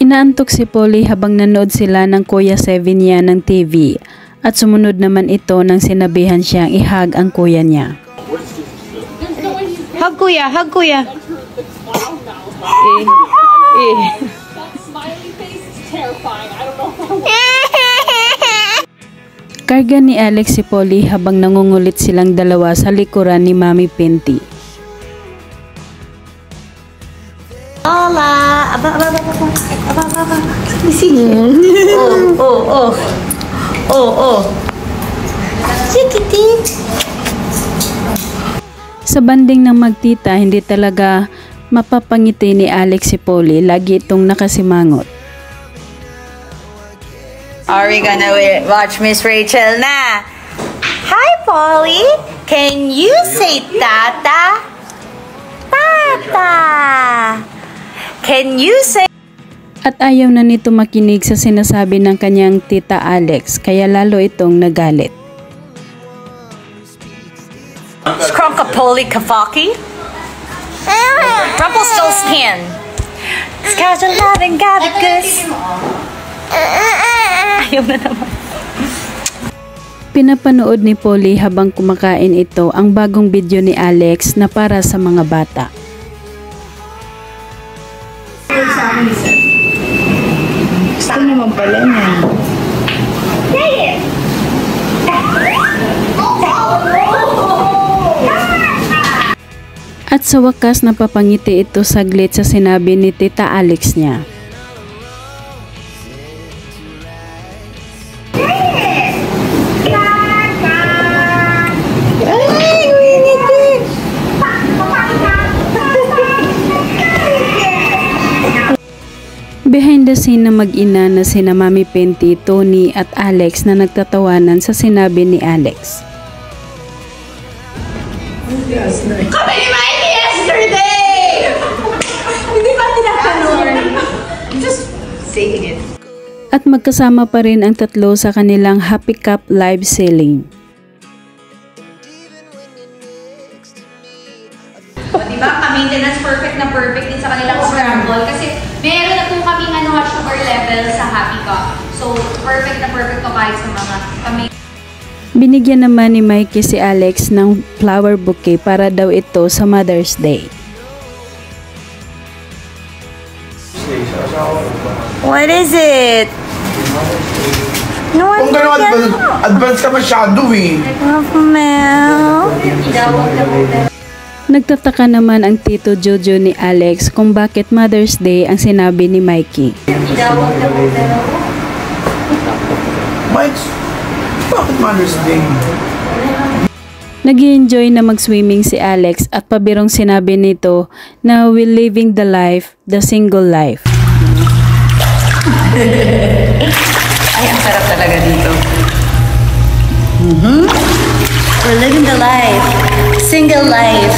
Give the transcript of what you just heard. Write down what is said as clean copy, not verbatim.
Inaantok si Polly habang nanood sila ng Kuya Seven niya ng TV at sumunod naman ito nang sinabihan siyang ihag ang kuya niya. Hug kuya, hug kuya. Karga ni Alex si Polly habang nangungulit silang dalawa sa likuran ni Mami Pinty. Hola! Aba. Oh. Chikiting! Sa banding ng magtita, hindi talaga mapapangiti ni Alex si Polly. Lagi itong nakasimangot. Are we gonna watch Miss Rachel na? Hi, Polly! Can you say tata? Tata! Can you say... At ayaw na nito makinig sa sinasabi ng kanyang tita Alex, kaya lalo itong nagalit. Skronkapoli Kafaki? Rumpelstiltskin. Casual loving gabagus. Ayaw na naman. Pinapanood ni Polly habang kumakain ito ang bagong video ni Alex na para sa mga bata. Gusto naman pala niya. At sa wakas napapangiti ito saglit sa sinabi ni Tita Alex niya. Behind the scene na mag-ina na sina Mami Pinty, Tony at Alex na nagtatawanan sa sinabi ni Alex. Kami ni Mikey yesterday! Hindi ba tinatanong? Just saying it. At magkasama pa rin ang tatlo sa kanilang Happy Cup live selling. Diba? Ka-maintenance perfect na perfect din sa kanilang scramble. Kasi meron na po kaming sugar level sa Happy Cup. So, perfect na perfect to kahit sa mga Binigyan naman ni Mikey si Alex ng flower bouquet para daw ito sa Mother's Day. What is it? No, kung gano'n advance ka masyado eh. Nagtataka naman ang tito Jojo ni Alex kung bakit Mother's Day ang sinabi ni Mikey. Mike, bakit Mother's Day? Nag-i-enjoy na mag-swimming si Alex at pabirong sinabi nito na we're living the life, the single life. Ay, ang sarap talaga dito. We're living the life. Single life.